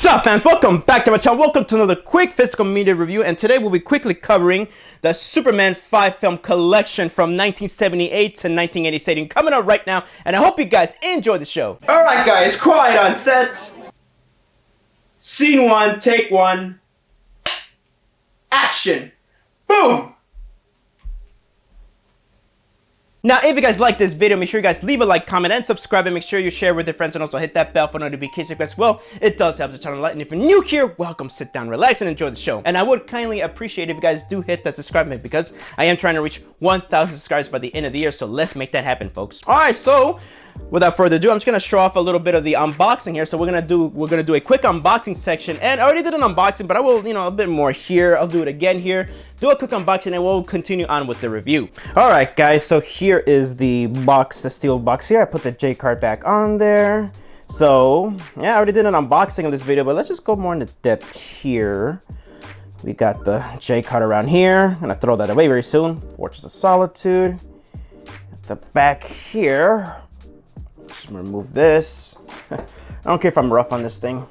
Sup fans, welcome back to my channel. Welcome to another quick physical media review, and today we'll be quickly covering the Superman 5 film collection from 1978 to 1987 coming up right now, and I hope you guys enjoy the show. Alright guys, quiet on set. Scene 1, take 1. Action. Boom! Now, if you guys like this video, make sure you guys leave a like, comment, and subscribe, and make sure you share with your friends, and also hit that bell for notifications as well. It does help the channel a lot, and if you're new here, welcome, sit down, relax, and enjoy the show. And I would kindly appreciate if you guys do hit that subscribe button, because I am trying to reach 1,000 subscribers by the end of the year, so let's make that happen, folks. Alright, so without further ado, I'm just gonna show off a little bit of the unboxing here. So we're gonna do a quick unboxing section, and I already did an unboxing, but I will, a bit more here. I'll do it again here. Do a quick unboxing, and we'll continue on with the review. All right, guys. So here is the box, the steel box here. I put the J card back on there. So yeah, I already did an unboxing of this video, but let's just go more into depth here. We got the J card around here. I'm gonna throw that away very soon. Fortress of Solitude. At the back here. Just remove this. I don't care if I'm rough on this thing.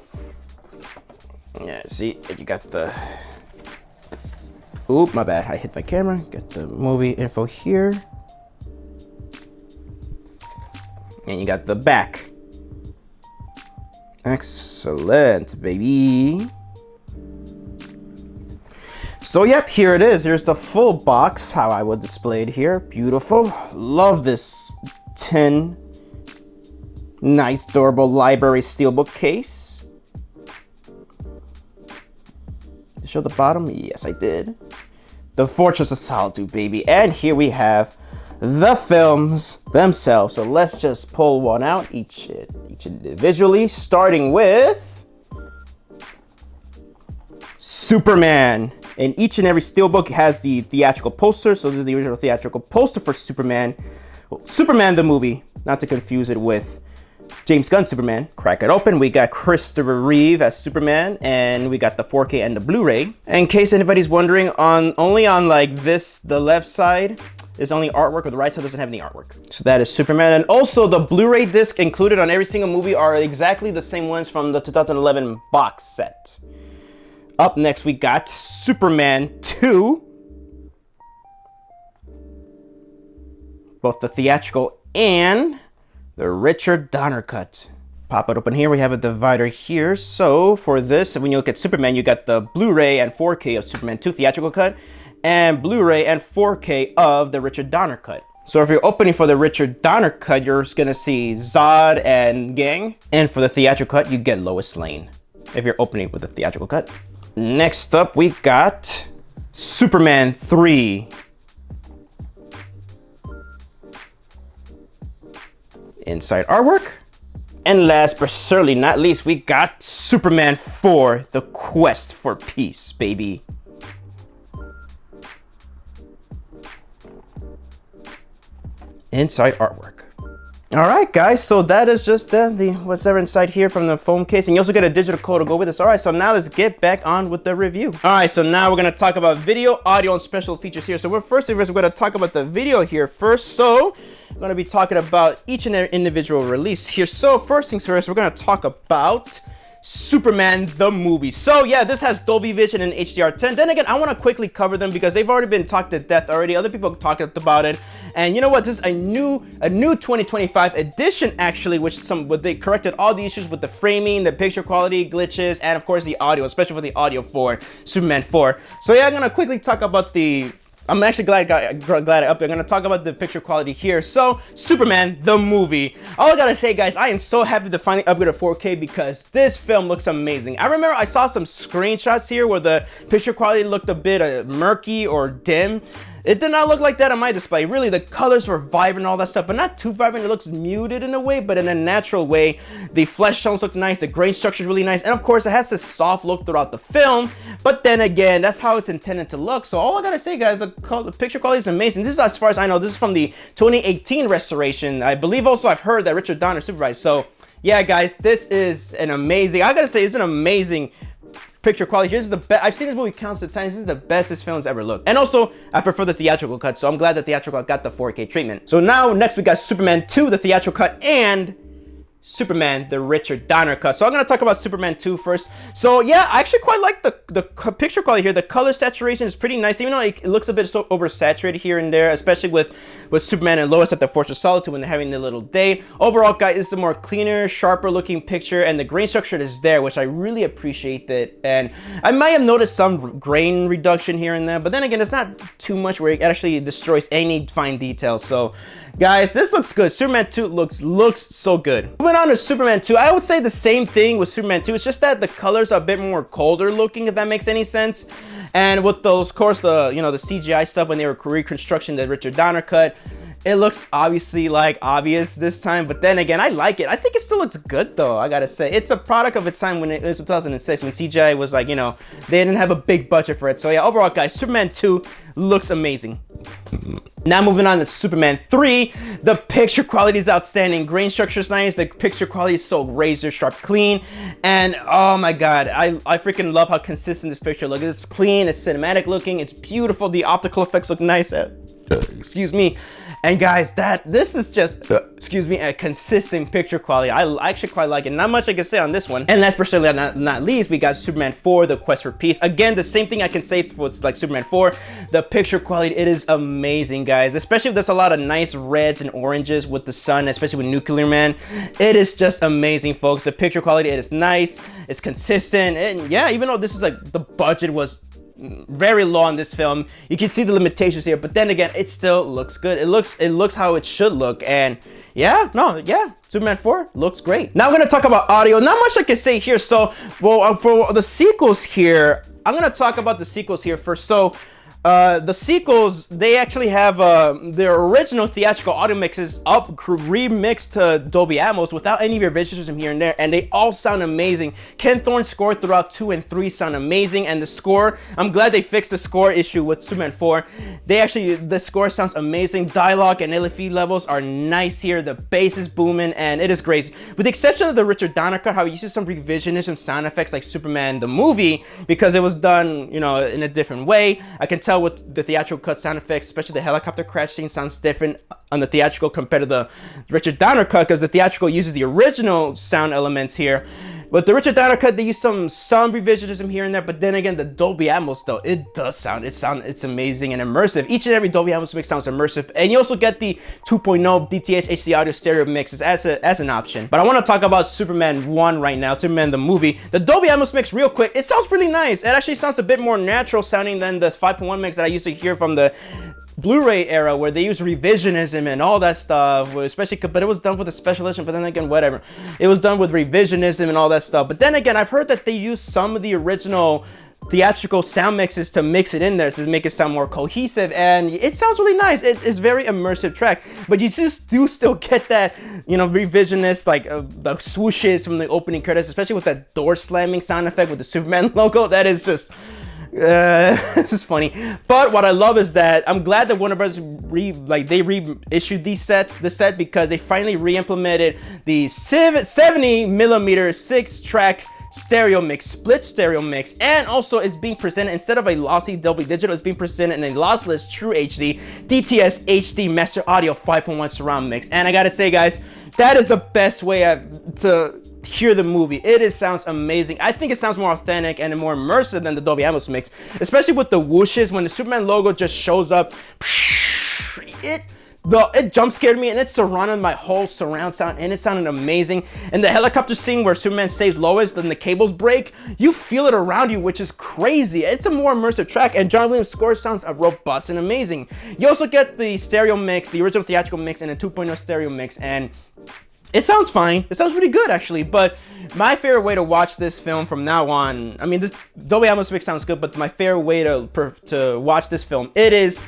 Yeah, see, you got the... Oop, my bad, I hit my camera. Got the movie info here. And you got the back. Excellent, baby. So, yep, here it is. Here's the full box, how I would display it here. Beautiful. Love this tin. Nice, durable library steelbook case. Show the bottom? Yes, I did. The Fortress of Solitude, baby. And here we have the films themselves. So let's just pull one out, each individually, starting with Superman. And each and every steelbook has the theatrical poster. So this is the original theatrical poster for Superman. Well, Superman the movie, not to confuse it with James Gunn's Superman. Crack it open. We got Christopher Reeve as Superman, and we got the 4K and the Blu-ray. In case anybody's wondering, only on like this, the left side is only artwork, or the right side doesn't have any artwork. So that is Superman, and also the Blu-ray disc included on every single movie are exactly the same ones from the 2011 box set. Up next, we got Superman 2. Both the theatrical and the Richard Donner cut. Pop it open here. We have a divider here. So for this, when you look at Superman, you got the Blu-ray and 4K of Superman 2 theatrical cut, and Blu-ray and 4K of the Richard Donner cut. So if you're opening for the Richard Donner cut, you're just gonna see Zod and gang. And for the theatrical cut, you get Lois Lane, if you're opening with the theatrical cut. Next up, we got Superman 3. Inside artwork. And last but certainly not least, we got Superman 4, The Quest for Peace, baby. Inside artwork. All right, guys, so that is just the what's ever inside here from the foam case, and you also get a digital code to go with this. All right, so now let's get back on with the review. All right, so now we're gonna talk about video, audio, and special features here. So we're gonna talk about the video here first. So I'm gonna be talking about each and every individual release here. So first things first, we're gonna talk about Superman the movie. So yeah, this has Dolby Vision and HDR10. Then again, I want to quickly cover them because they've already been talked to death already. Other people talked about it, and you know what? This is a new 2025 edition actually, which they corrected all the issues with the framing, the picture quality glitches, and of course the audio, especially for the audio for Superman 4. So yeah, I'm gonna quickly talk about I'm actually glad I up here. I'm gonna talk about the picture quality here. So, Superman the movie. All I gotta say, guys, I am so happy to finally upgrade to 4K because this film looks amazing. I remember I saw some screenshots here where the picture quality looked a bit murky or dim. It did not look like that on my display. Really, the colors were vibrant and all that stuff, but not too vibrant. It looks muted in a way, but in a natural way. The flesh tones look nice, the grain structure is really nice, and of course, it has this soft look throughout the film, but then again, that's how it's intended to look. So all I gotta say, guys, the picture quality is amazing. This is, as far as I know, this is from the 2018 restoration. I believe also I've heard that Richard Donner supervised. So yeah, guys, this is an amazing, I gotta say, it's an amazing picture quality. Here's the best. I've seen this movie countless of times. This is the best this film's ever looked. And also, I prefer the theatrical cut, so I'm glad the theatrical cut got the 4K treatment. So now, next we got Superman 2, the theatrical cut, and Superman, the Richard Donner cut. So I'm going to talk about Superman 2 first. So yeah, I actually quite like the picture quality here. The color saturation is pretty nice, even though it looks a bit so oversaturated here and there, especially with Superman and Lois at the Fortress of Solitude when they're having their little day. Overall, guys, this is a more cleaner, sharper looking picture, and the grain structure is there, which I really appreciate it. And I might have noticed some grain reduction here and there, but then again, it's not too much where it actually destroys any fine details. So guys, this looks good. Superman 2 looks so good. Moving on to Superman 2, I would say the same thing with Superman 2. It's just that the colors are a bit more colder looking, if that makes any sense. And with those, of course, the CGI stuff when they were reconstructing the Richard Donner cut, it looks obviously like obvious this time, but then again, I like it. I think it still looks good though, I gotta say. It's a product of its time when it was 2006, when CGI was like, they didn't have a big budget for it. So yeah, overall, guys, Superman 2 looks amazing. Now moving on to Superman 3, the picture quality is outstanding. Grain structure is nice. The picture quality is so razor sharp clean. And oh my God, I freaking love how consistent this picture looks. It's clean, it's cinematic looking, it's beautiful. The optical effects look nice. Excuse me. And guys, this is just, a consistent picture quality. I actually quite like it. Not much I can say on this one. And last but certainly not least, we got Superman 4, The Quest for Peace. Again, the same thing I can say for like Superman 4. The picture quality, it is amazing, guys. Especially if there's a lot of nice reds and oranges with the sun, especially with Nuclear Man. It is just amazing, folks. The picture quality, it is nice. It's consistent. And yeah, even though this is like, the budget was very low on this film, you can see the limitations here, but then again, it still looks good. It looks how it should look. And yeah, Superman 4 looks great. Now I'm gonna talk about audio. Not much I can say here. So for the sequels here, I'm gonna talk about the sequels here first. So the sequels, they actually have their original theatrical audio mixes remixed to Dolby Atmos without any revisions from here and there, and they all sound amazing. Ken Thorne's score throughout 2 and 3 sound amazing, and the score, I'm glad they fixed the score issue with Superman 4. The score sounds amazing. Dialogue and LFE levels are nice here. The bass is booming, and it is great. With the exception of the Richard Donner cut, how you see some revisionism sound effects like Superman the movie, because it was done, in a different way. I can tell with the theatrical cut sound effects, especially the helicopter crash scene sounds different on the theatrical compared to the Richard Donner cut, because the theatrical uses the original sound elements here. But the Richard Donner cut, they use some revisionism here and there, but then again, the Dolby Atmos though, it's amazing and immersive. Each and every Dolby Atmos mix sounds immersive, and you also get the 2.0 DTS HD audio stereo mixes as an option. But I want to talk about Superman 1 right now, Superman the movie. The Dolby Atmos mix, real quick, it sounds really nice. It actually sounds a bit more natural sounding than the 5.1 mix that I used to hear from the Blu-ray era, where they use revisionism and all that stuff, especially, but it was done with a special edition. But then again, whatever, it was done with revisionism and all that stuff. But then again, I've heard that they use some of the original theatrical sound mixes to mix it in there to make it sound more cohesive, and it sounds really nice. It's very immersive track, but you just do still get that revisionist, like the swooshes from the opening credits, especially with that door slamming sound effect with the Superman logo. That is just this is funny. But what I love is that I'm glad that Warner Bros. They reissued this set, because they finally re-implemented the 70mm 6-track stereo mix, split stereo mix, and also it's being presented, instead of a lossy Dolby Digital, it's being presented in a lossless True HD DTS HD Master Audio 5.1 surround mix. And I gotta say, guys, that is the best way to hear the movie. It sounds amazing. I think it sounds more authentic and more immersive than the Dolby Atmos mix, especially with the whooshes when the Superman logo just shows up. It jump scared me, and it surrounded my whole surround sound, and it sounded amazing. And the helicopter scene where Superman saves Lois, then the cables break, you feel it around you, which is crazy. It's a more immersive track, and John Williams' score sounds robust and amazing. You also get the stereo mix, the original theatrical mix, and a 2.0 stereo mix, and it sounds fine. It sounds really good, actually. But my favorite way to watch this film from now on, I mean, this Dolby Atmos mix sounds good, but my favorite way to watch this film, it is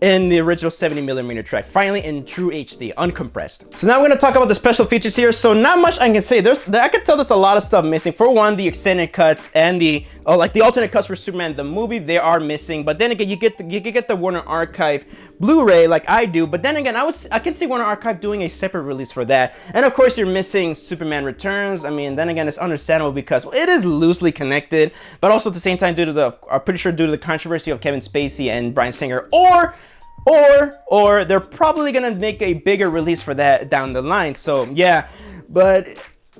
in the original 70mm track, finally in True HD, uncompressed. So now we're gonna talk about the special features here. So not much I can say. I can tell there's a lot of stuff missing. For one, the extended cuts and the alternate cuts for Superman the movie, they are missing. But then again, you get the Warner Archive Blu-ray like I do. But then again, I can see Warner Archive doing a separate release for that. And of course, you're missing Superman Returns. I mean, then again, it's understandable because it is loosely connected, but also at the same time, I'm pretty sure due to the controversy of Kevin Spacey and Bryan Singer, or they're probably gonna make a bigger release for that down the line. So yeah, But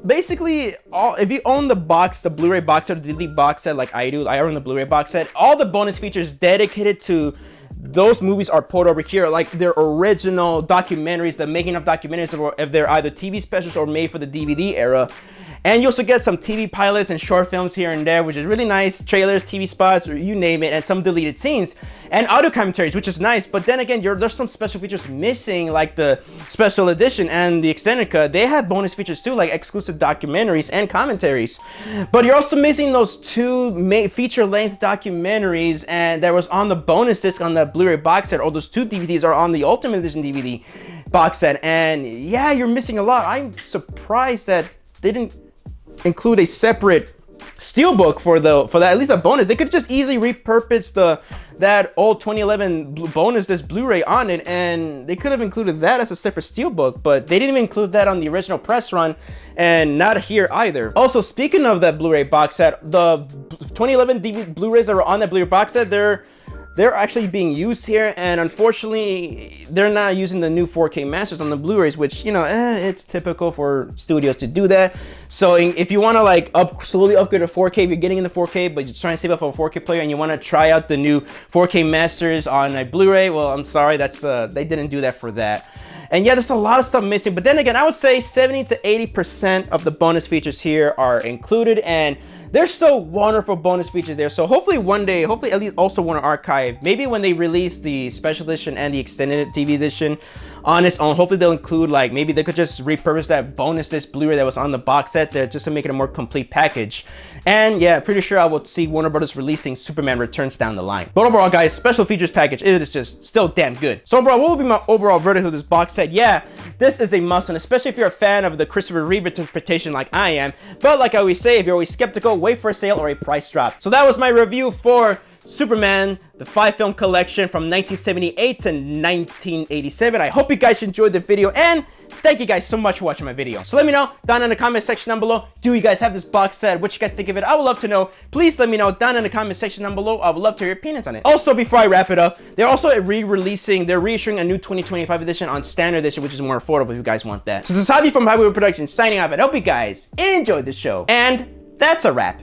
basically, if you own the Blu-ray box set, the DVD box set like I do, I own the Blu-ray box set, all the bonus features dedicated to those movies are poured over here, like their original documentaries, the making of documentaries, or if they're either TV specials or made for the DVD era. And you also get some TV pilots and short films here and there, which is really nice. Trailers, TV spots, or you name it, and some deleted scenes. And audio commentaries, which is nice. But then again, there's some special features missing, like the special edition and the extended cut. They have bonus features too, like exclusive documentaries and commentaries. But you're also missing those two feature-length documentaries and that was on the bonus disc on the Blu-ray box set, or those two DVDs are on the Ultimate Edition DVD box set. And yeah, you're missing a lot. I'm surprised that they didn't include a separate Steelbook for that, at least a bonus. They could just easily repurpose that old 2011 bonus disc Blu-ray on it, and they could have included that as a separate Steelbook, but they didn't even include that on the original press run, and not here either. Also, speaking of that Blu-ray box set, the 2011 Blu-rays that were on that Blu-ray box set, they're actually being used here, and unfortunately, they're not using the new 4K masters on the Blu-rays, which, you know, it's typical for studios to do that. So if you want to like slowly upgrade to 4K, if you're getting into 4K, but you're trying to save up for a 4K player and you want to try out the new 4K masters on a Blu-ray, well, I'm sorry, they didn't do that for that. And yeah, there's a lot of stuff missing, but then again, I would say 70 to 80% of the bonus features here are included, and there's still wonderful bonus features there. So hopefully one day, hopefully at least also want to archive, maybe when they release the special edition and the extended TV edition on its own, hopefully they'll include, like, maybe they could just repurpose that bonus disc Blu-ray that was on the box set there just to make it a more complete package. And yeah, pretty sure I will see Warner Brothers releasing Superman Returns down the line. But overall, guys, special features package, it is just still damn good. So overall, what will be my overall verdict of this box set? Yeah, this is a must, and especially if you're a fan of the Christopher Reeve interpretation like I am. But like I always say, if you're always skeptical, wait for a sale or a price drop. So that was my review for Superman, the 5-film collection from 1978 to 1987. I hope you guys enjoyed the video, and thank you guys so much for watching my video. So let me know down in the comment section down below, do you guys have this box set? What you guys think of it? I would love to know. Please let me know down in the comment section down below. I would love to hear your opinions on it. Also, before I wrap it up, they're also they're reissuing a new 2025 edition on standard edition, which is more affordable if you guys want that. So this is Javi from JAVIWOOD Productions signing off, and I hope you guys enjoyed the show. And that's a wrap.